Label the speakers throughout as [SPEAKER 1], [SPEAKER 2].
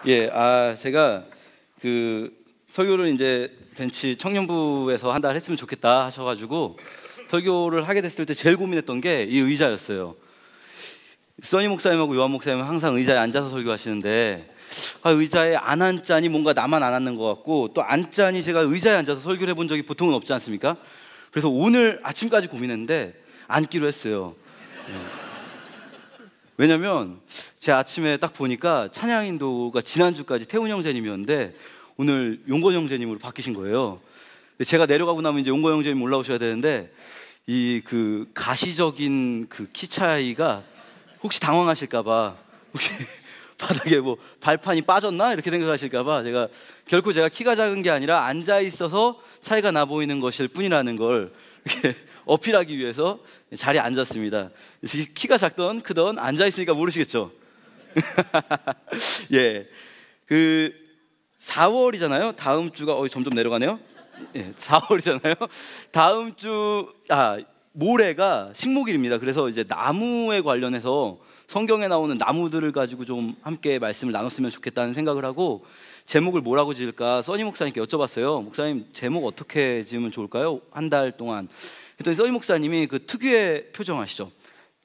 [SPEAKER 1] 제가 그 설교를 이제 벤치 청년부에서 한 달 했으면 좋겠다 하셔가지고 설교를 하게 됐을 때 제일 고민했던 게 이 의자였어요. 써니 목사님하고 요한 목사님은 항상 의자에 앉아서 설교하시는데 의자에 안 앉자니 뭔가 나만 안 앉는 것 같고 또 앉자니 제가 의자에 앉아서 설교를 해본 적이 보통은 없지 않습니까? 그래서 오늘 아침까지 고민했는데 앉기로 했어요. 왜냐면 제가 아침에 딱 보니까 찬양 인도가 지난주까지 태훈 형제님이었는데 오늘 용건 형제님으로 바뀌신 거예요. 제가 내려가고 나면 이제 용건 형제님 올라오셔야 되는데 이 그 가시적인 그 키 차이가 혹시 당황하실까봐 혹시 바닥에 뭐 발판이 빠졌나 이렇게 생각하실까봐 결코 제가 키가 작은 게 아니라 앉아 있어서 차이가 나 보이는 것일 뿐이라는 걸 이렇게 어필하기 위해서 자리에 앉았습니다. 키가 작던 크던 앉아 있으니까 모르시겠죠? 그 4월이잖아요. 다음 주가 점점 내려가네요. 4월이잖아요. 다음 주 모레가 식목일입니다. 그래서 이제 나무에 관련해서 성경에 나오는 나무들을 가지고 좀 함께 말씀을 나눴으면 좋겠다는 생각을 하고 제목을 뭐라고 지을까 써니 목사님께 여쭤봤어요. 목사님 제목 어떻게 지으면 좋을까요? 한 달 동안 그랬더니 써니 목사님이 그 특유의 표정 아시죠?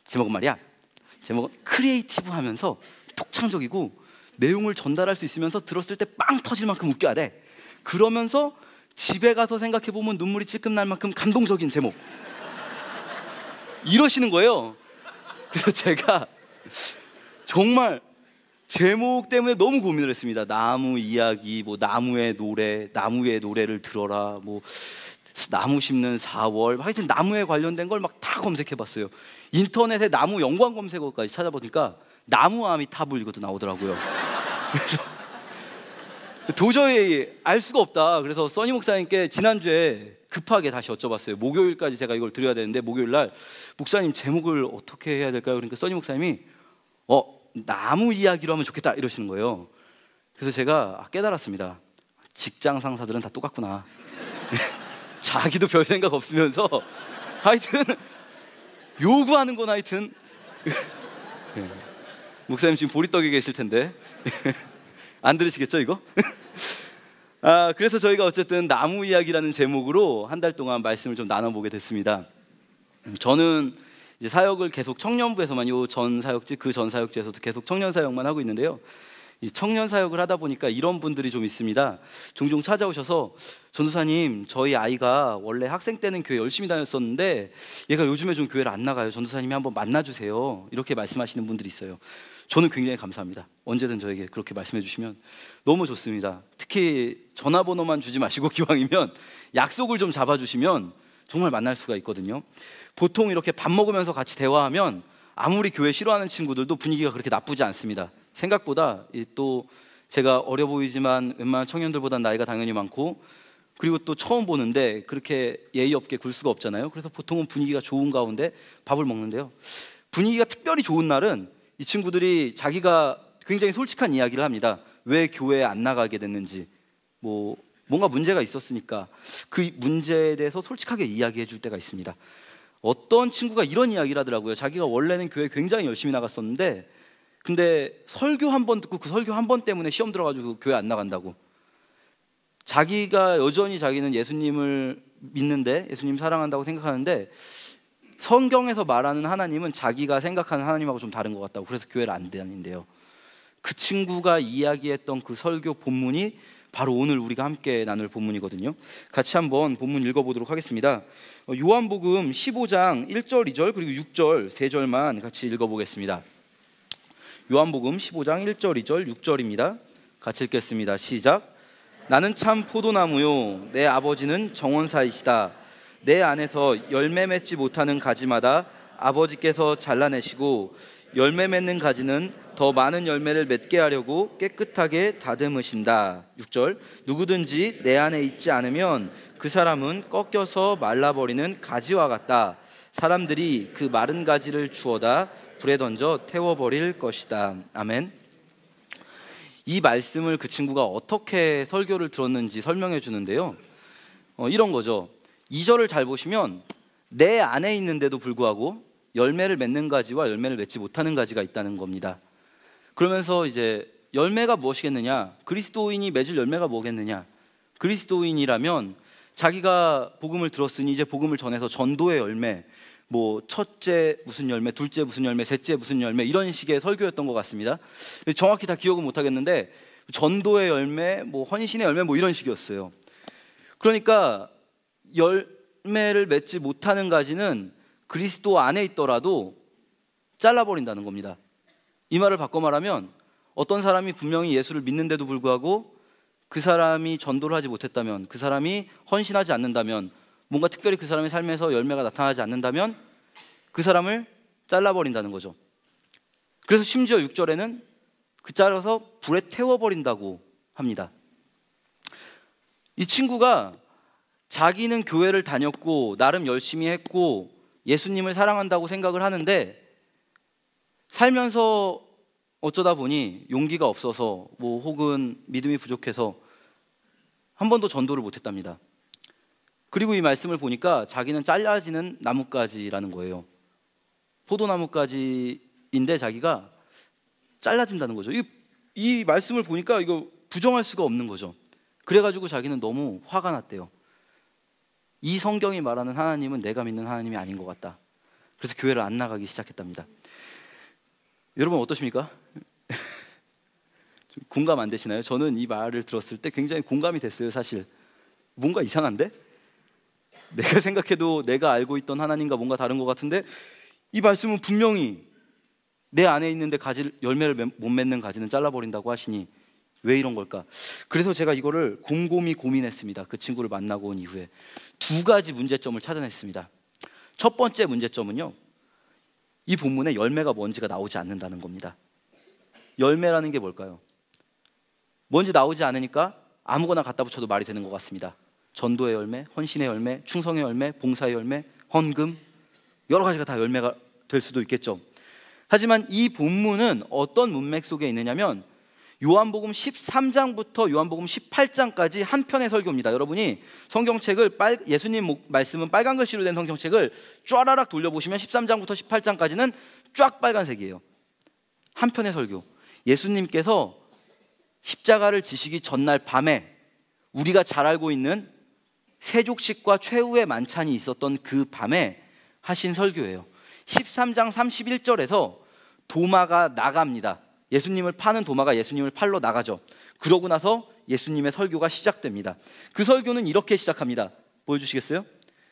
[SPEAKER 1] 제목은 크리에이티브하면서 독창적이고 내용을 전달할 수 있으면서 들었을 때 빵 터질 만큼 웃겨야 돼. 그러면서 집에 가서 생각해보면 눈물이 찔끔 날 만큼 감동적인 제목 이러시는 거예요. 그래서 제가 정말 제목 때문에 너무 고민을 했습니다. 나무 이야기, 뭐 나무의 노래를 들어라, 뭐 나무 심는 4월, 하여튼 나무에 관련된 걸 막 다 검색해봤어요. 인터넷에 나무 연관 검색어까지 찾아보니까 나무아미 타블 이것도 나오더라고요. 그래서 도저히 알 수가 없다. 그래서 써니 목사님께 지난주에 급하게 다시 여쭤봤어요. 목요일까지 제가 이걸 드려야 되는데 목요일날 목사님 제목을 어떻게 해야 될까요? 그러니까 써니 목사님이 나무 이야기로 하면 좋겠다 이러시는 거예요. 그래서 제가 깨달았습니다. 직장 상사들은 다 똑같구나. 자기도 별 생각 없으면서 하여튼 요구하는 건 하여튼 목사님 지금 보리떡에 계실 텐데 안 들으시겠죠 이거? 그래서 저희가 어쨌든 나무 이야기라는 제목으로 한 달 동안 말씀을 좀 나눠보게 됐습니다. 저는 이제 사역을 계속 청년부에서만 전 사역지 그 전 사역지에서도 계속 청년 사역만 하고 있는데요. 이 청년 사역을 하다 보니까 이런 분들이 좀 있습니다. 종종 찾아오셔서 전도사님 저희 아이가 원래 학생 때는 교회 열심히 다녔었는데 얘가 요즘에 좀 교회를 안 나가요. 전도사님이 한번 만나주세요. 이렇게 말씀하시는 분들이 있어요. 저는 굉장히 감사합니다. 언제든 저에게 그렇게 말씀해 주시면 너무 좋습니다. 특히 전화번호만 주지 마시고 기왕이면 약속을 좀 잡아주시면 정말 만날 수가 있거든요. 보통 이렇게 밥 먹으면서 같이 대화하면 아무리 교회 싫어하는 친구들도 분위기가 그렇게 나쁘지 않습니다. 생각보다 또 제가 어려 보이지만 웬만한 청년들보다 나이가 당연히 많고 그리고 또 처음 보는데 그렇게 예의 없게 굴 수가 없잖아요. 그래서 보통은 분위기가 좋은 가운데 밥을 먹는데요. 분위기가 특별히 좋은 날은 이 친구들이 자기가 굉장히 솔직한 이야기를 합니다. 왜 교회에 안 나가게 됐는지, 뭔가 문제가 있었으니까 그 문제에 대해서 솔직하게 이야기해 줄 때가 있습니다. 어떤 친구가 이런 이야기를 하더라고요. 자기가 원래는 교회 굉장히 열심히 나갔었는데 근데 설교 한 번 듣고 그 설교 한 번 때문에 시험 들어가지고 교회 안 나간다고. 자기가 여전히 자기는 예수님을 믿는데 예수님 사랑한다고 생각하는데 성경에서 말하는 하나님은 자기가 생각하는 하나님하고 좀 다른 것 같다고. 그래서 교회를 안 다닌대요. 그 친구가 이야기했던 그 설교 본문이 바로 오늘 우리가 함께 나눌 본문이거든요. 같이 한번 본문 읽어보도록 하겠습니다. 요한복음 15장 1절 2절 그리고 6절 3절만 같이 읽어보겠습니다. 요한복음 15장 1절 2절 6절입니다. 같이 읽겠습니다. 시작. 나는 참 포도나무요 내 아버지는 정원사이시다. 내 안에서 열매 맺지 못하는 가지마다 아버지께서 잘라내시고 열매 맺는 가지는 더 많은 열매를 맺게 하려고 깨끗하게 다듬으신다. 6절. 누구든지 내 안에 있지 않으면 그 사람은 꺾여서 말라버리는 가지와 같다. 사람들이 그 마른 가지를 주워다 불에 던져 태워버릴 것이다. 아멘. 이 말씀을 그 친구가 어떻게 설교를 들었는지 설명해 주는데요. 이런 거죠. 2절을 잘 보시면 내 안에 있는데도 불구하고 열매를 맺는 가지와 열매를 맺지 못하는 가지가 있다는 겁니다. 그러면서 이제 열매가 무엇이겠느냐? 그리스도인이 맺을 열매가 뭐겠느냐? 그리스도인이라면 자기가 복음을 들었으니 이제 복음을 전해서 전도의 열매, 뭐 첫째 무슨 열매, 둘째 무슨 열매, 셋째 무슨 열매, 이런 식의 설교였던 것 같습니다. 정확히 다 기억은 못 하겠는데 전도의 열매, 뭐 헌신의 열매, 뭐 이런 식이었어요. 그러니까 열매를 맺지 못하는 가지는 그리스도 안에 있더라도 잘라버린다는 겁니다. 이 말을 바꿔 말하면 어떤 사람이 분명히 예수를 믿는데도 불구하고 그 사람이 전도를 하지 못했다면, 그 사람이 헌신하지 않는다면, 뭔가 특별히 그 사람의 삶에서 열매가 나타나지 않는다면 그 사람을 잘라버린다는 거죠. 그래서 심지어 6절에는 그 잘라서 불에 태워버린다고 합니다. 이 친구가 자기는 교회를 다녔고 나름 열심히 했고 예수님을 사랑한다고 생각을 하는데 살면서 어쩌다 보니 용기가 없어서 뭐 혹은 믿음이 부족해서 한 번도 전도를 못했답니다. 그리고 이 말씀을 보니까 자기는 잘라지는 나뭇가지라는 거예요. 포도나뭇가지인데 자기가 잘라진다는 거죠. 이 말씀을 보니까 이거 부정할 수가 없는 거죠. 그래가지고 자기는 너무 화가 났대요. 이 성경이 말하는 하나님은 내가 믿는 하나님이 아닌 것 같다. 그래서 교회를 안 나가기 시작했답니다. 여러분 어떠십니까? 공감 안 되시나요? 저는 이 말을 들었을 때 굉장히 공감이 됐어요. 사실 뭔가 이상한데? 내가 생각해도 내가 알고 있던 하나님과 뭔가 다른 것 같은데 이 말씀은 분명히 내 안에 있는데 열매를 못 맺는 가지는 잘라버린다고 하시니 왜 이런 걸까? 그래서 제가 이거를 곰곰이 고민했습니다. 그 친구를 만나고 온 이후에 두 가지 문제점을 찾아냈습니다. 첫 번째 문제점은요, 이 본문에 열매가 뭔지가 나오지 않는다는 겁니다. 열매라는 게 뭘까요? 뭔지 나오지 않으니까 아무거나 갖다 붙여도 말이 되는 것 같습니다. 전도의 열매, 헌신의 열매, 충성의 열매, 봉사의 열매, 헌금, 여러 가지가 다 열매가 될 수도 있겠죠. 하지만 이 본문은 어떤 문맥 속에 있느냐면 요한복음 13장부터 요한복음 18장까지 한 편의 설교입니다. 여러분이 성경책을 예수님 말씀은 빨간 글씨로 된 성경책을 쫘라락 돌려보시면 13장부터 18장까지는 쫙 빨간색이에요. 한 편의 설교. 예수님께서 십자가를 지시기 전날 밤에 우리가 잘 알고 있는 세족식과 최후의 만찬이 있었던 그 밤에 하신 설교예요. 13장 31절에서 도마가 나갑니다. 예수님을 파는 도마가 예수님을 팔러 나가죠. 그러고 나서 예수님의 설교가 시작됩니다. 그 설교는 이렇게 시작합니다. 보여주시겠어요?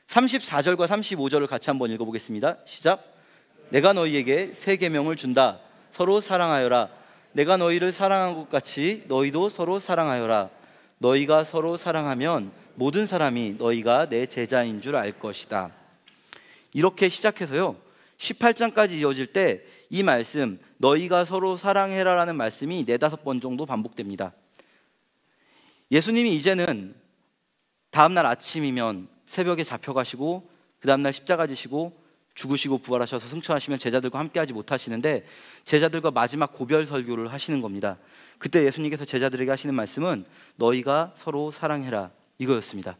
[SPEAKER 1] 34절과 35절을 같이 한번 읽어보겠습니다. 시작. 내가 너희에게 새 계명을 준다. 서로 사랑하여라. 내가 너희를 사랑한 것 같이 너희도 서로 사랑하여라. 너희가 서로 사랑하면 모든 사람이 너희가 내 제자인 줄 알 것이다. 이렇게 시작해서요 18장까지 이어질 때 이 말씀 너희가 서로 사랑해라 라는 말씀이 4-5번 정도 반복됩니다. 예수님이 이제는 다음날 아침이면 새벽에 잡혀가시고 그 다음날 십자가 지시고 죽으시고 부활하셔서 승천하시면 제자들과 함께하지 못하시는데 제자들과 마지막 고별 설교를 하시는 겁니다. 그때 예수님께서 제자들에게 하시는 말씀은 너희가 서로 사랑해라 이거였습니다.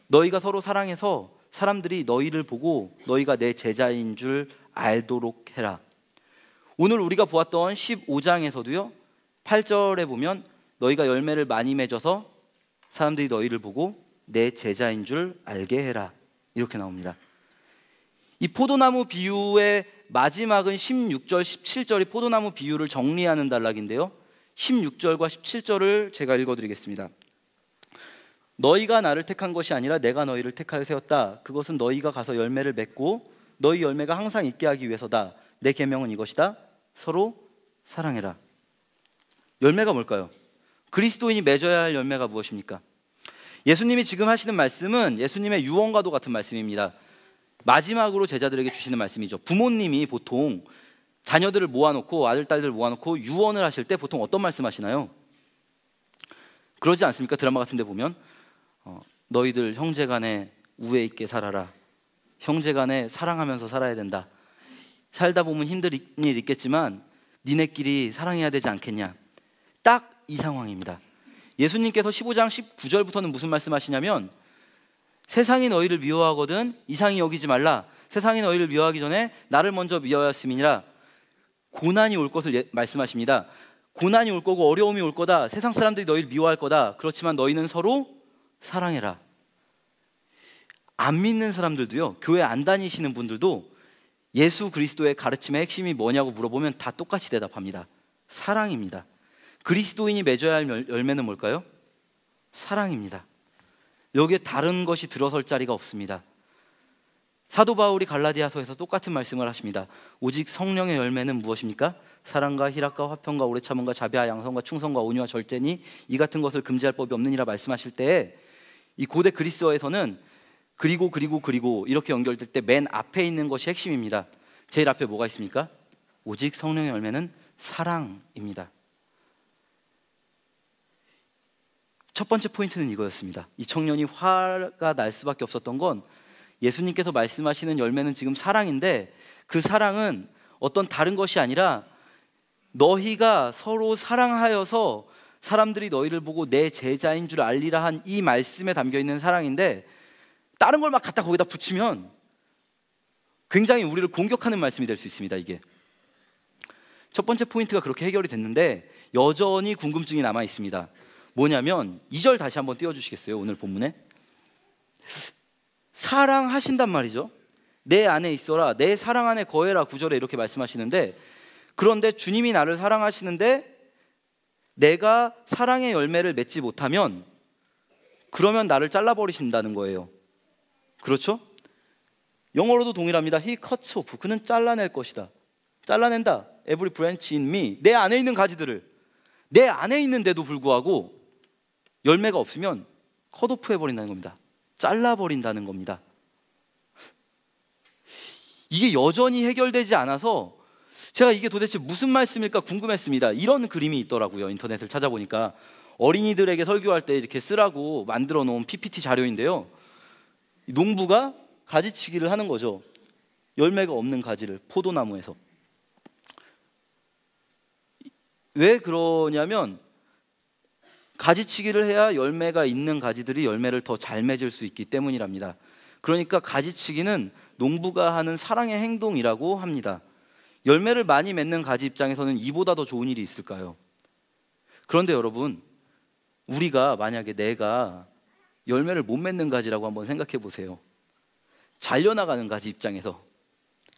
[SPEAKER 1] 너희가 서로 사랑해서 사람들이 너희를 보고 너희가 내 제자인 줄 알도록 해라. 오늘 우리가 보았던 15장에서도요 8절에 보면 너희가 열매를 많이 맺어서 사람들이 너희를 보고 내 제자인 줄 알게 해라 이렇게 나옵니다. 이 포도나무 비유의 마지막은 16절, 17절이 포도나무 비유를 정리하는 단락인데요 16절과 17절을 제가 읽어드리겠습니다. 너희가 나를 택한 것이 아니라 내가 너희를 택하여 세웠다. 그것은 너희가 가서 열매를 맺고 너희 열매가 항상 있게 하기 위해서다. 내 계명은 이것이다. 서로 사랑해라. 열매가 뭘까요? 그리스도인이 맺어야 할 열매가 무엇입니까? 예수님이 지금 하시는 말씀은 예수님의 유언과도 같은 말씀입니다. 마지막으로 제자들에게 주시는 말씀이죠. 부모님이 보통 자녀들을 모아놓고 아들, 딸들 모아놓고 유언을 하실 때 보통 어떤 말씀 하시나요? 그러지 않습니까? 드라마 같은 데 보면 너희들 형제간에 우애 있게 살아라. 형제간에 사랑하면서 살아야 된다. 살다 보면 힘든 일 있겠지만 니네끼리 사랑해야 되지 않겠냐. 딱 이 상황입니다. 예수님께서 15장 19절부터는 무슨 말씀하시냐면 세상이 너희를 미워하거든 이상히 여기지 말라. 세상이 너희를 미워하기 전에 나를 먼저 미워하였음이니라. 고난이 올 것을 말씀하십니다. 고난이 올 거고 어려움이 올 거다. 세상 사람들이 너희를 미워할 거다. 그렇지만 너희는 서로 사랑해라. 안 믿는 사람들도요, 교회 안 다니시는 분들도 예수 그리스도의 가르침의 핵심이 뭐냐고 물어보면 다 똑같이 대답합니다. 사랑입니다. 그리스도인이 맺어야 할 열매는 뭘까요? 사랑입니다. 여기에 다른 것이 들어설 자리가 없습니다. 사도 바울이 갈라디아서에서 똑같은 말씀을 하십니다. 오직 성령의 열매는 무엇입니까? 사랑과 희락과 화평과 오래 참음과 자비와 양선과 충성과 온유와 절제니 이 같은 것을 금지할 법이 없느니라 말씀하실 때에 이 고대 그리스어에서는 그리고 이렇게 연결될 때 맨 앞에 있는 것이 핵심입니다. 제일 앞에 뭐가 있습니까? 오직 성령의 열매는 사랑입니다. 첫 번째 포인트는 이거였습니다. 이 청년이 화가 날 수밖에 없었던 건 예수님께서 말씀하시는 열매는 지금 사랑인데 그 사랑은 어떤 다른 것이 아니라 너희가 서로 사랑하여서 사람들이 너희를 보고 내 제자인 줄 알리라 한 이 말씀에 담겨있는 사랑인데 다른 걸 막 갖다 거기다 붙이면 굉장히 우리를 공격하는 말씀이 될 수 있습니다. 이게 첫 번째 포인트가 그렇게 해결이 됐는데 여전히 궁금증이 남아 있습니다. 뭐냐면 2절 다시 한번 띄워주시겠어요? 오늘 본문에 사랑하신단 말이죠. 내 안에 있어라, 내 사랑 안에 거해라 9절에 이렇게 말씀하시는데, 그런데 주님이 나를 사랑하시는데 내가 사랑의 열매를 맺지 못하면 그러면 나를 잘라버리신다는 거예요. 그렇죠? 영어로도 동일합니다. He cuts off. 그는 잘라낼 것이다. 잘라낸다. Every branch in me. 내 안에 있는 가지들을, 내 안에 있는데도 불구하고 열매가 없으면 컷오프 해버린다는 겁니다. 잘라버린다는 겁니다. 이게 여전히 해결되지 않아서 제가 이게 도대체 무슨 말씀일까 궁금했습니다. 이런 그림이 있더라고요. 인터넷을 찾아보니까 어린이들에게 설교할 때 이렇게 쓰라고 만들어 놓은 PPT 자료인데요, 농부가 가지치기를 하는 거죠. 열매가 없는 가지를 포도나무에서. 왜 그러냐면 가지치기를 해야 열매가 있는 가지들이 열매를 더 잘 맺을 수 있기 때문이랍니다. 그러니까 가지치기는 농부가 하는 사랑의 행동이라고 합니다. 열매를 많이 맺는 가지 입장에서는 이보다 더 좋은 일이 있을까요? 그런데 여러분, 우리가 만약에 내가 열매를 못 맺는 가지라고 한번 생각해 보세요. 잘려나가는 가지 입장에서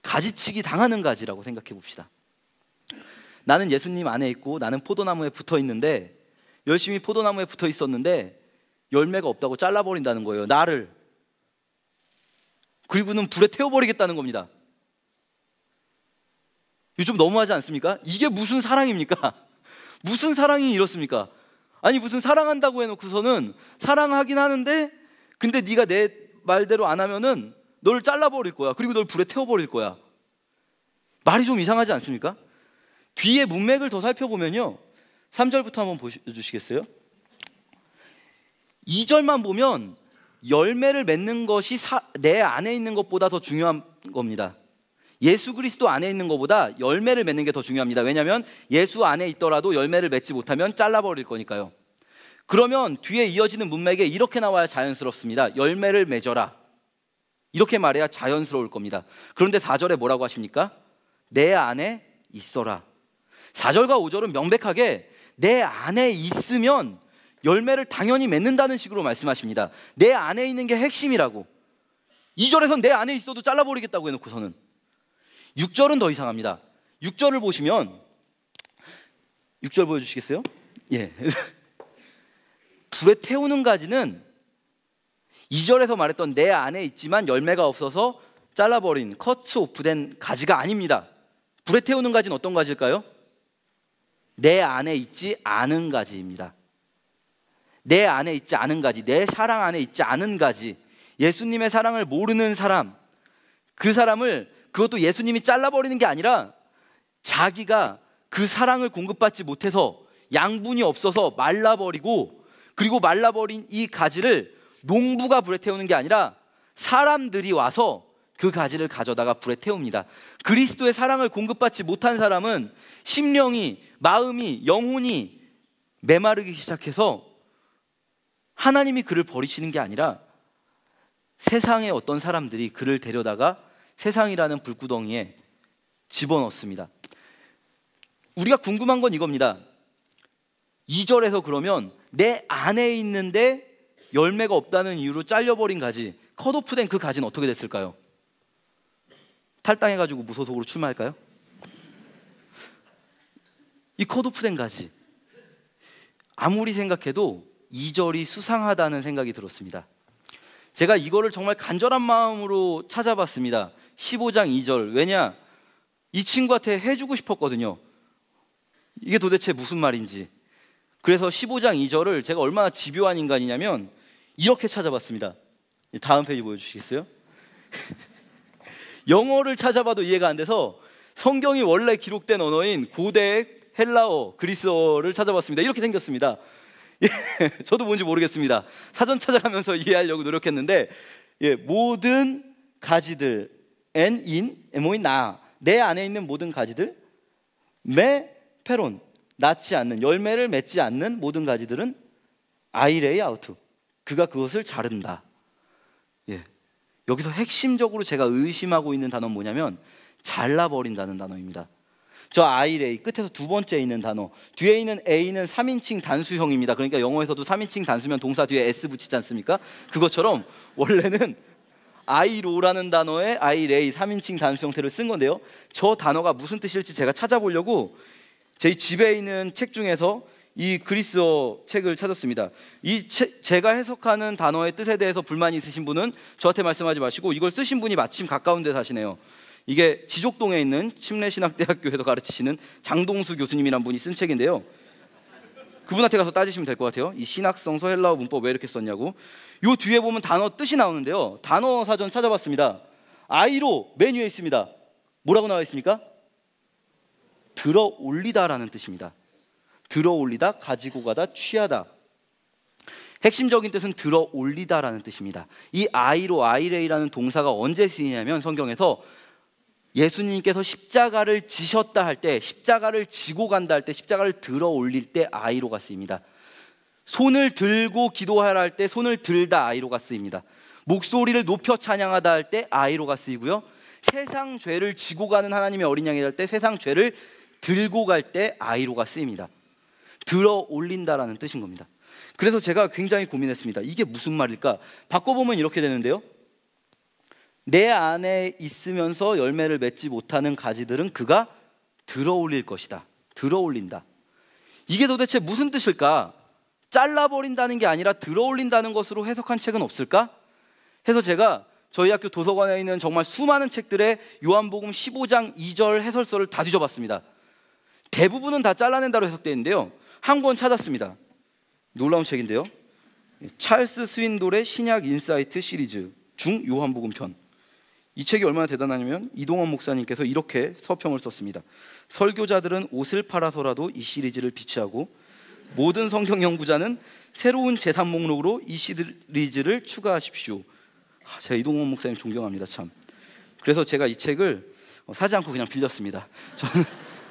[SPEAKER 1] 가지치기 당하는 가지라고 생각해 봅시다. 나는 예수님 안에 있고 나는 포도나무에 붙어 있는데, 열심히 포도나무에 붙어 있었는데 열매가 없다고 잘라버린다는 거예요, 나를. 그리고는 불에 태워버리겠다는 겁니다. 이거 좀 너무하지 않습니까? 이게 무슨 사랑입니까? 무슨 사랑이 이렇습니까? 아니, 무슨 사랑한다고 해놓고서는 사랑하긴 하는데 근데 네가 내 말대로 안 하면은 너를 잘라버릴 거야. 그리고 널 불에 태워버릴 거야. 말이 좀 이상하지 않습니까? 뒤에 문맥을 더 살펴보면요, 3절부터 한번 보여주시겠어요? 2절만 보면 열매를 맺는 것이 내 안에 있는 것보다 더 중요한 겁니다. 예수 그리스도 안에 있는 것보다 열매를 맺는 게 더 중요합니다. 왜냐하면 예수 안에 있더라도 열매를 맺지 못하면 잘라버릴 거니까요. 그러면 뒤에 이어지는 문맥에 이렇게 나와야 자연스럽습니다. 열매를 맺어라. 이렇게 말해야 자연스러울 겁니다. 그런데 4절에 뭐라고 하십니까? 내 안에 있어라. 4절과 5절은 명백하게 내 안에 있으면 열매를 당연히 맺는다는 식으로 말씀하십니다. 내 안에 있는 게 핵심이라고. 2절에선 내 안에 있어도 잘라버리겠다고 해놓고서는. 6절은 더 이상합니다. 6절을 보시면, 6절 보여주시겠어요? 예. 불에 태우는 가지는 2절에서 말했던 내 안에 있지만 열매가 없어서 잘라버린 커트 오프된 가지가 아닙니다. 불에 태우는 가지는 어떤 가지일까요? 내 안에 있지 않은 가지입니다. 내 안에 있지 않은 가지, 내 사랑 안에 있지 않은 가지, 예수님의 사랑을 모르는 사람, 그 사람을, 그것도 예수님이 잘라버리는 게 아니라 자기가 그 사랑을 공급받지 못해서 양분이 없어서 말라버리고, 그리고 말라버린 이 가지를 농부가 불에 태우는 게 아니라 사람들이 와서 그 가지를 가져다가 불에 태웁니다. 그리스도의 사랑을 공급받지 못한 사람은 심령이, 마음이, 영혼이 메마르기 시작해서 하나님이 그를 버리시는 게 아니라 세상의 어떤 사람들이 그를 데려다가 세상이라는 불구덩이에 집어넣습니다. 우리가 궁금한 건 이겁니다. 2절에서 그러면 내 안에 있는데 열매가 없다는 이유로 잘려버린 가지, 컷오프된 그 가지는 어떻게 됐을까요? 탈당해가지고 무소속으로 출마할까요? 이 컷오프된 가지, 아무리 생각해도 2절이 수상하다는 생각이 들었습니다. 제가 이거를 정말 간절한 마음으로 찾아봤습니다. 15장 2절. 왜냐? 이 친구한테 해주고 싶었거든요. 이게 도대체 무슨 말인지. 그래서 15장 2절을 제가 얼마나 집요한 인간이냐면 이렇게 찾아봤습니다. 다음 페이지 보여주시겠어요? 영어를 찾아봐도 이해가 안 돼서 성경이 원래 기록된 언어인 고대 헬라어, 그리스어를 찾아봤습니다. 이렇게 생겼습니다. 저도 뭔지 모르겠습니다. 사전 찾아가면서 이해하려고 노력했는데, 모든 가지들, 내 안에 있는 모든 가지들, 페론, 낳지 않는, 열매를 맺지 않는 모든 가지들은 아이레이 아우트, 그가 그것을 자른다. 여기서 핵심적으로 제가 의심하고 있는 단어는 뭐냐면 잘라버린다는 단어입니다. 저 아이레이 끝에서 두 번째 있는 단어, 뒤에 있는 A는 3인칭 단수형입니다. 그러니까 영어에서도 3인칭 단수면 동사 뒤에 S 붙이지 않습니까? 그것처럼 원래는 아이로라는 단어에 아이레이 3인칭 단수 형태를 쓴 건데요, 저 단어가 무슨 뜻일지 제가 찾아보려고 제 집에 있는 책 중에서 이 그리스어 책을 찾았습니다. 제가 해석하는 단어의 뜻에 대해서 불만이 있으신 분은 저한테 말씀하지 마시고, 이걸 쓰신 분이 마침 가까운 데 사시네요. 이게 지족동에 있는 침례신학대학교에서 가르치시는 장동수 교수님이란 분이 쓴 책인데요, 그분한테 가서 따지시면 될 것 같아요. 이 신학성서 헬라어 문법 왜 이렇게 썼냐고. 요 뒤에 보면 단어 뜻이 나오는데요, 단어 사전 찾아봤습니다. 아이로 맨 위에 있습니다. 뭐라고 나와 있습니까? 들어 올리다라는 뜻입니다. 들어 올리다, 가지고 가다, 취하다. 핵심적인 뜻은 들어 올리다라는 뜻입니다. 이 아이로, 아이레이라는 동사가 언제 쓰이냐면 성경에서 예수님께서 십자가를 지셨다 할 때, 십자가를 지고 간다 할 때, 십자가를 들어 올릴 때 아이로가 쓰입니다. 손을 들고 기도하라 할 때 손을 들다 아이로가 쓰입니다. 목소리를 높여 찬양하다 할 때 아이로가 쓰이고요, 세상 죄를 지고 가는 하나님의 어린 양이 할 때, 세상 죄를 들고 갈 때 아이로가 쓰입니다. 들어 올린다라는 뜻인 겁니다. 그래서 제가 굉장히 고민했습니다. 이게 무슨 말일까? 바꿔보면 이렇게 되는데요, 내 안에 있으면서 열매를 맺지 못하는 가지들은 그가 들어 올릴 것이다. 들어 올린다. 이게 도대체 무슨 뜻일까? 잘라버린다는 게 아니라 들어 올린다는 것으로 해석한 책은 없을까? 해서 제가 저희 학교 도서관에 있는 정말 수많은 책들의 요한복음 15장 2절 해설서를 다 뒤져봤습니다. 대부분은 다 잘라낸다로 해석되어 있는데요, 한 권 찾았습니다. 놀라운 책인데요, 찰스 스윈돌의 신약 인사이트 시리즈 중 요한복음 편. 이 책이 얼마나 대단하냐면 이동원 목사님께서 이렇게 서평을 썼습니다. 설교자들은 옷을 팔아서라도 이 시리즈를 비치하고 모든 성경 연구자는 새로운 재산 목록으로 이 시리즈를 추가하십시오. 제가 이동원 목사님 존경합니다, 참. 그래서 제가 이 책을 사지 않고 그냥 빌렸습니다. 저는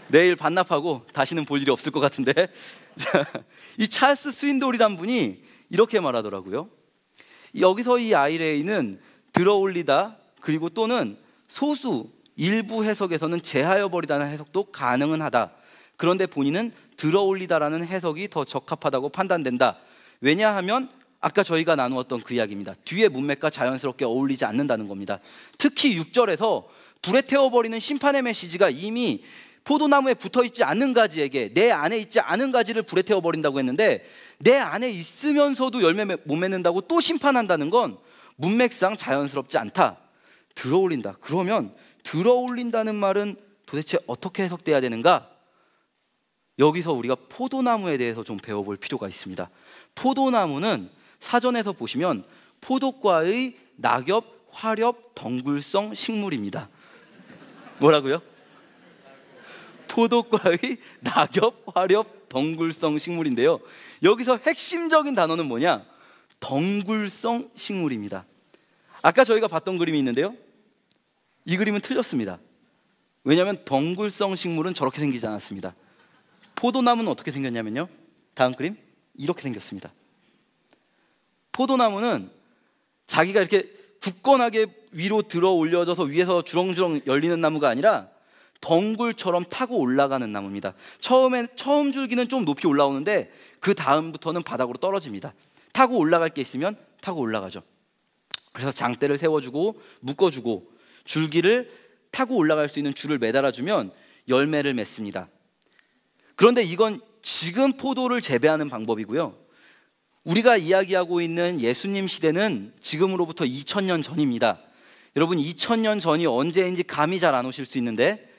[SPEAKER 1] 내일 반납하고 다시는 볼 일이 없을 것 같은데 이 찰스 스윈돌이란 분이 이렇게 말하더라고요. 여기서 이 아이레이는 들어 올리다, 그리고 또는 소수 일부 해석에서는 제하여 버리다는 해석도 가능은 하다. 그런데 본인은 들어 올리다라는 해석이 더 적합하다고 판단된다. 왜냐하면 아까 저희가 나누었던 그 이야기입니다. 뒤에 문맥과 자연스럽게 어울리지 않는다는 겁니다. 특히 6절에서 불에 태워버리는 심판의 메시지가 이미 포도나무에 붙어있지 않는 가지에게, 내 안에 있지 않은 가지를 불에 태워버린다고 했는데, 내 안에 있으면서도 열매 못 맺는다고 또 심판한다는 건 문맥상 자연스럽지 않다. 들어 올린다. 그러면 들어 올린다는 말은 도대체 어떻게 해석돼야 되는가? 여기서 우리가 포도나무에 대해서 좀 배워볼 필요가 있습니다. 포도나무는 사전에서 보시면 포도과의 낙엽, 화렵, 덩굴성 식물입니다. 뭐라고요? 포도과의 낙엽, 화렵, 덩굴성 식물인데요, 여기서 핵심적인 단어는 뭐냐? 덩굴성 식물입니다. 아까 저희가 봤던 그림이 있는데요, 이 그림은 틀렸습니다. 왜냐하면 덩굴성 식물은 저렇게 생기지 않았습니다. 포도나무는 어떻게 생겼냐면요, 다음 그림 이렇게 생겼습니다. 포도나무는 자기가 이렇게 굳건하게 위로 들어 올려져서 위에서 주렁주렁 열리는 나무가 아니라 덩굴처럼 타고 올라가는 나무입니다. 처음 줄기는 좀 높이 올라오는데 그 다음부터는 바닥으로 떨어집니다. 타고 올라갈 게 있으면 타고 올라가죠. 그래서 장대를 세워주고 묶어주고 줄기를 타고 올라갈 수 있는 줄을 매달아주면 열매를 맺습니다. 그런데 이건 지금 포도를 재배하는 방법이고요. 우리가 이야기하고 있는 예수님 시대는 지금으로부터 2000년 전입니다. 여러분, 2000년 전이 언제인지 감이 잘 안 오실 수 있는데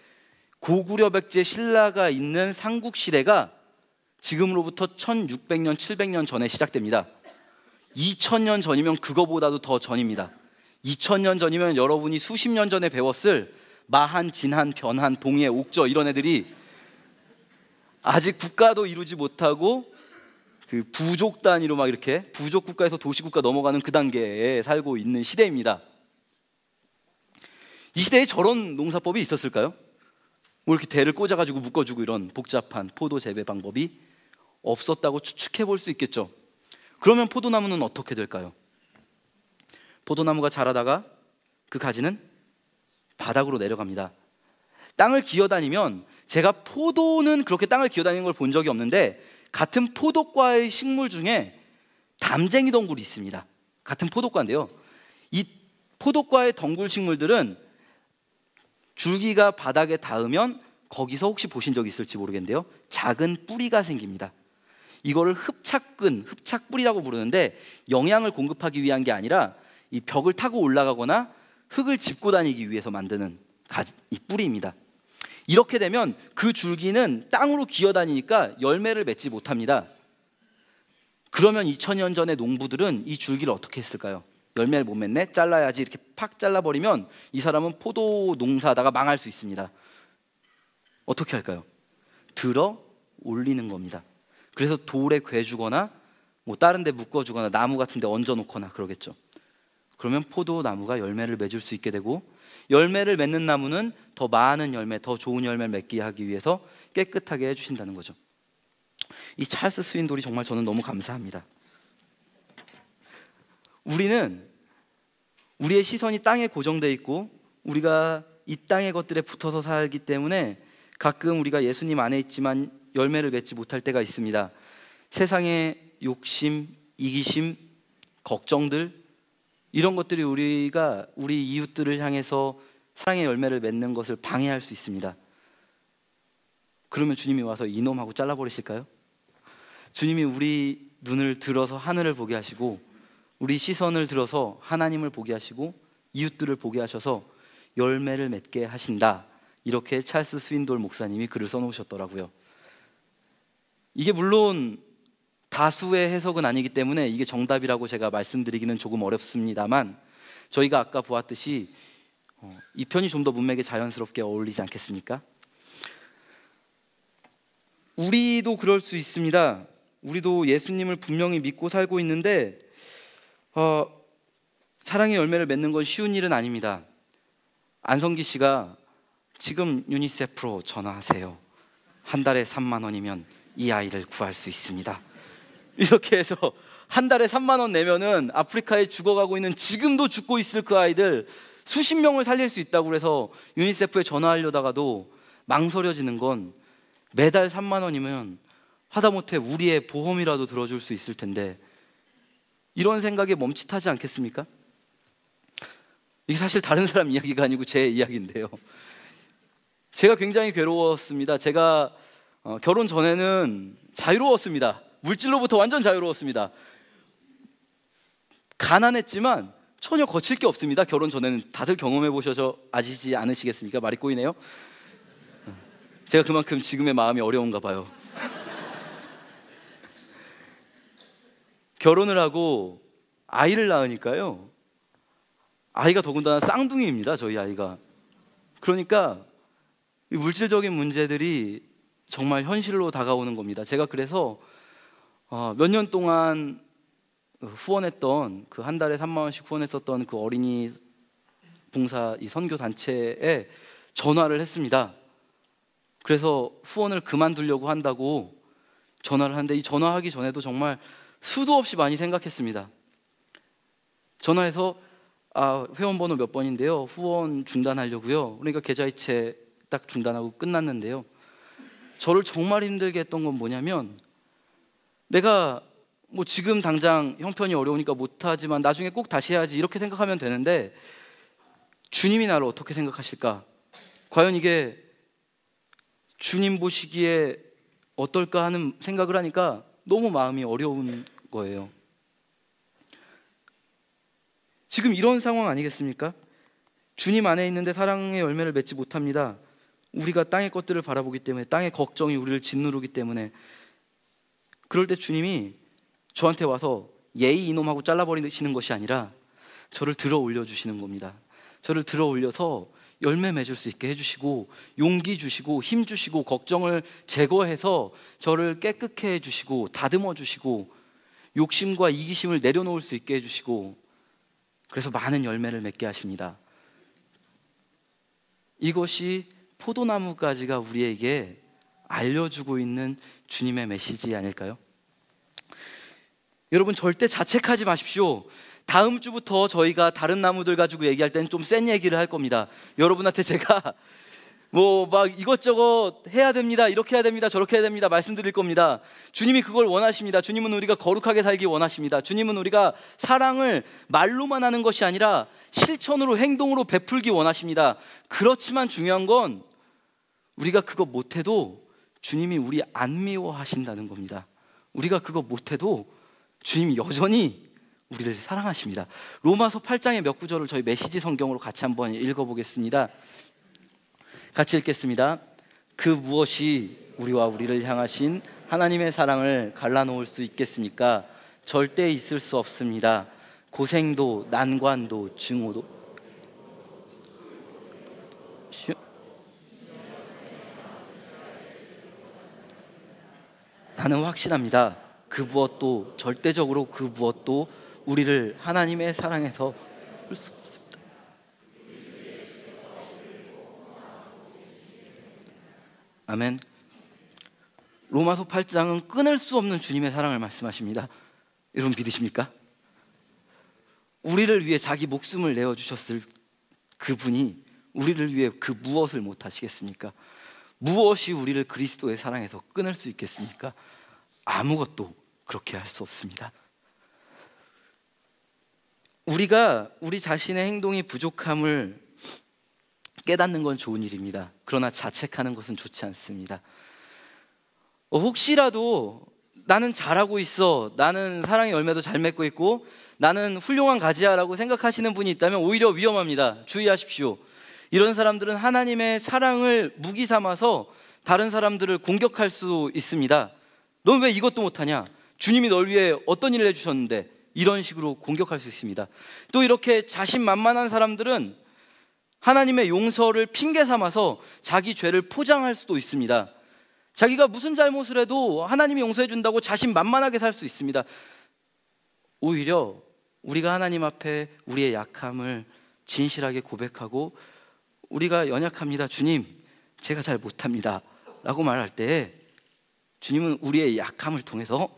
[SPEAKER 1] 고구려 백제 신라가 있는 삼국시대가 지금으로부터 1600년, 700년 전에 시작됩니다. 2000년 전이면 그거보다도 더 전입니다. 2000년 전이면 여러분이 수십 년 전에 배웠을 마한, 진한, 변한, 동해, 옥저 이런 애들이 아직 국가도 이루지 못하고 그 부족 단위로 막 이렇게 부족 국가에서 도시 국가 넘어가는 그 단계에 살고 있는 시대입니다. 이 시대에 저런 농사법이 있었을까요? 뭐 이렇게 대를 꽂아가지고 묶어주고 이런 복잡한 포도 재배 방법이 없었다고 추측해 볼 수 있겠죠. 그러면 포도나무는 어떻게 될까요? 포도나무가 자라다가 그 가지는 바닥으로 내려갑니다. 땅을 기어다니면, 제가 포도는 그렇게 땅을 기어다니는 걸 본 적이 없는데 같은 포도과의 식물 중에 담쟁이 덩굴이 있습니다. 같은 포도과인데요, 이 포도과의 덩굴 식물들은 줄기가 바닥에 닿으면 거기서 혹시 보신 적 있을지 모르겠는데요, 작은 뿌리가 생깁니다. 이거를 흡착근, 흡착뿌리라고 부르는데 영양을 공급하기 위한 게 아니라 이 벽을 타고 올라가거나 흙을 짚고 다니기 위해서 만드는 이 뿌리입니다. 이렇게 되면 그 줄기는 땅으로 기어다니니까 열매를 맺지 못합니다. 그러면 2000년 전의 농부들은 이 줄기를 어떻게 했을까요? 열매를 못 맺네? 잘라야지. 이렇게 팍 잘라버리면 이 사람은 포도 농사하다가 망할 수 있습니다. 어떻게 할까요? 들어 올리는 겁니다. 그래서 돌에 괴주거나 뭐 다른 데 묶어주거나 나무 같은 데 얹어놓거나 그러겠죠. 그러면 포도나무가 열매를 맺을 수 있게 되고, 열매를 맺는 나무는 더 많은 열매, 더 좋은 열매를 맺게 하기 위해서 깨끗하게 해주신다는 거죠. 이 찰스 스윈돌이 정말 저는 너무 감사합니다. 우리는 우리의 시선이 땅에 고정되어 있고 우리가 이 땅의 것들에 붙어서 살기 때문에 가끔 우리가 예수님 안에 있지만 열매를 맺지 못할 때가 있습니다. 세상의 욕심, 이기심, 걱정들, 이런 것들이 우리가 우리 이웃들을 향해서 사랑의 열매를 맺는 것을 방해할 수 있습니다. 그러면 주님이 와서 이놈하고 잘라버리실까요? 주님이 우리 눈을 들어서 하늘을 보게 하시고 우리 시선을 들어서 하나님을 보게 하시고 이웃들을 보게 하셔서 열매를 맺게 하신다. 이렇게 찰스 스윈돌 목사님이 글을 써놓으셨더라고요. 이게 물론 다수의 해석은 아니기 때문에 이게 정답이라고 제가 말씀드리기는 조금 어렵습니다만, 저희가 아까 보았듯이 이 편이 좀 더 문맥에 자연스럽게 어울리지 않겠습니까? 우리도 그럴 수 있습니다. 우리도 예수님을 분명히 믿고 살고 있는데 사랑의 열매를 맺는 건 쉬운 일은 아닙니다. 안성기 씨가 지금 유니세프로 전화하세요. 한 달에 3만 원이면 이 아이를 구할 수 있습니다. 이렇게 해서 한 달에 3만 원 내면은 아프리카에 죽어가고 있는, 지금도 죽고 있을 그 아이들 수십 명을 살릴 수 있다고 그래서 유니세프에 전화하려다가도 망설여지는 건, 매달 3만 원이면 하다못해 우리의 보험이라도 들어줄 수 있을 텐데 이런 생각에 멈칫하지 않겠습니까? 이게 사실 다른 사람 이야기가 아니고 제 이야기인데요, 제가 굉장히 괴로웠습니다. 제가 결혼 전에는 자유로웠습니다. 물질로부터 완전 자유로웠습니다. 가난했지만 전혀 거칠 게 없습니다. 결혼 전에는. 다들 경험해 보셔서 아시지 않으시겠습니까? 말이 꼬이네요. 제가 그만큼 지금의 마음이 어려운가 봐요. 결혼을 하고 아이를 낳으니까요, 아이가 더군다나 쌍둥이입니다. 저희 아이가. 그러니까 이 물질적인 문제들이 정말 현실로 다가오는 겁니다. 제가 그래서 몇 년 동안 후원했던, 그 한 달에 3만 원씩 후원했었던 그 어린이 봉사 이 선교 단체에 전화를 했습니다. 그래서 후원을 그만두려고 한다고 전화를 하는데, 이 전화하기 전에도 정말 수도 없이 많이 생각했습니다. 전화해서 회원 번호 몇 번인데요, 후원 중단하려고요. 그러니까 계좌이체 딱 중단하고 끝났는데요. 저를 정말 힘들게 했던 건 뭐냐면, 내가 뭐 지금 당장 형편이 어려우니까 못하지만 나중에 꼭 다시 해야지 이렇게 생각하면 되는데, 주님이 나를 어떻게 생각하실까? 과연 이게 주님 보시기에 어떨까 하는 생각을 하니까 너무 마음이 어려운 거예요. 지금 이런 상황 아니겠습니까? 주님 안에 있는데 사랑의 열매를 맺지 못합니다. 우리가 땅의 것들을 바라보기 때문에, 땅의 걱정이 우리를 짓누르기 때문에. 그럴 때 주님이 저한테 와서 예의 이놈하고 잘라버리시는 것이 아니라 저를 들어 올려주시는 겁니다. 저를 들어 올려서 열매 맺을 수 있게 해주시고, 용기 주시고, 힘 주시고, 걱정을 제거해서 저를 깨끗게 해주시고, 다듬어 주시고, 욕심과 이기심을 내려놓을 수 있게 해주시고, 그래서 많은 열매를 맺게 하십니다. 이것이 포도나무 가지가 우리에게 알려주고 있는 주님의 메시지 아닐까요? 여러분, 절대 자책하지 마십시오. 다음 주부터 저희가 다른 나무들 가지고 얘기할 때는 좀 센 얘기를 할 겁니다. 여러분한테 제가 뭐 막 이것저것 해야 됩니다, 이렇게 해야 됩니다, 저렇게 해야 됩니다 말씀드릴 겁니다. 주님이 그걸 원하십니다. 주님은 우리가 거룩하게 살기 원하십니다. 주님은 우리가 사랑을 말로만 하는 것이 아니라 실천으로, 행동으로 베풀기 원하십니다. 그렇지만 중요한 건 우리가 그거 못해도 주님이 우리 안 미워하신다는 겁니다. 우리가 그거 못해도 주님이 여전히 우리를 사랑하십니다. 로마서 8장의 몇 구절을 저희 메시지 성경으로 같이 한번 읽어보겠습니다. 같이 읽겠습니다. 그 무엇이 우리와 우리를 향하신 하나님의 사랑을 갈라놓을 수 있겠습니까? 절대 있을 수 없습니다. 고생도 난관도 증오도 나는 확신합니다. 그 무엇도, 절대적으로 그 무엇도 우리를 하나님의 사랑에서 할 수 없습니다. 아멘. 로마서 8장은 끊을 수 없는 주님의 사랑을 말씀하십니다. 여러분 믿으십니까? 우리를 위해 자기 목숨을 내어주셨을 그분이 우리를 위해 그 무엇을 못하시겠습니까? 무엇이 우리를 그리스도의 사랑에서 끊을 수 있겠습니까? 아무것도 그렇게 할 수 없습니다. 우리가 우리 자신의 행동이 부족함을 깨닫는 건 좋은 일입니다. 그러나 자책하는 것은 좋지 않습니다. 혹시라도 나는 잘하고 있어, 나는 사랑의 열매도 잘 맺고 있고 나는 훌륭한 가지야라고 생각하시는 분이 있다면 오히려 위험합니다. 주의하십시오. 이런 사람들은 하나님의 사랑을 무기 삼아서 다른 사람들을 공격할 수 있습니다. 넌 왜 이것도 못하냐? 주님이 널 위해 어떤 일을 해주셨는데? 이런 식으로 공격할 수 있습니다. 또 이렇게 자신만만한 사람들은 하나님의 용서를 핑계 삼아서 자기 죄를 포장할 수도 있습니다. 자기가 무슨 잘못을 해도 하나님이 용서해 준다고 자신만만하게 살 수 있습니다. 오히려 우리가 하나님 앞에 우리의 약함을 진실하게 고백하고, 우리가 연약합니다, 주님 제가 잘 못합니다 라고 말할 때 주님은 우리의 약함을 통해서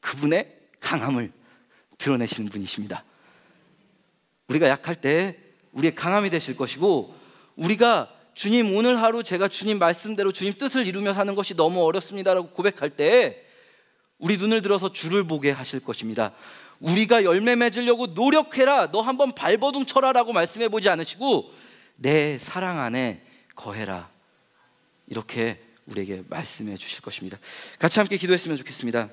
[SPEAKER 1] 그분의 강함을 드러내시는 분이십니다. 우리가 약할 때 우리의 강함이 되실 것이고, 우리가 주님 오늘 하루 제가 주님 말씀대로 주님 뜻을 이루며 사는 것이 너무 어렵습니다라고 고백할 때 우리 눈을 들어서 주를 보게 하실 것입니다. 우리가 열매 맺으려고 노력해라, 너 한번 발버둥 쳐라 라고 말씀해 보지 않으시고 내 사랑 안에 거해라, 이렇게 우리에게 말씀해 주실 것입니다. 같이 함께 기도했으면 좋겠습니다.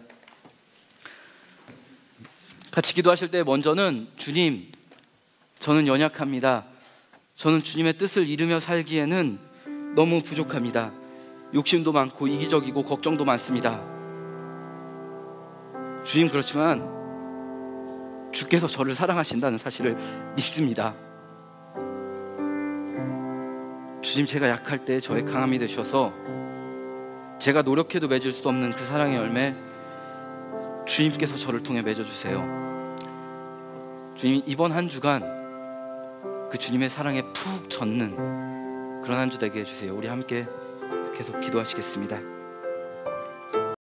[SPEAKER 1] 같이 기도하실 때 먼저는 주님, 저는 연약합니다. 저는 주님의 뜻을 이루며 살기에는 너무 부족합니다. 욕심도 많고 이기적이고 걱정도 많습니다. 주님, 그렇지만 주께서 저를 사랑하신다는 사실을 믿습니다. 주님, 제가 약할 때 저의 강함이 되셔서 제가 노력해도 맺을 수 없는 그 사랑의 열매 주님께서 저를 통해 맺어주세요. 주님, 이번 한 주간 그 주님의 사랑에 푹 젖는 그런 한 주 되게 해주세요. 우리 함께 계속 기도하시겠습니다.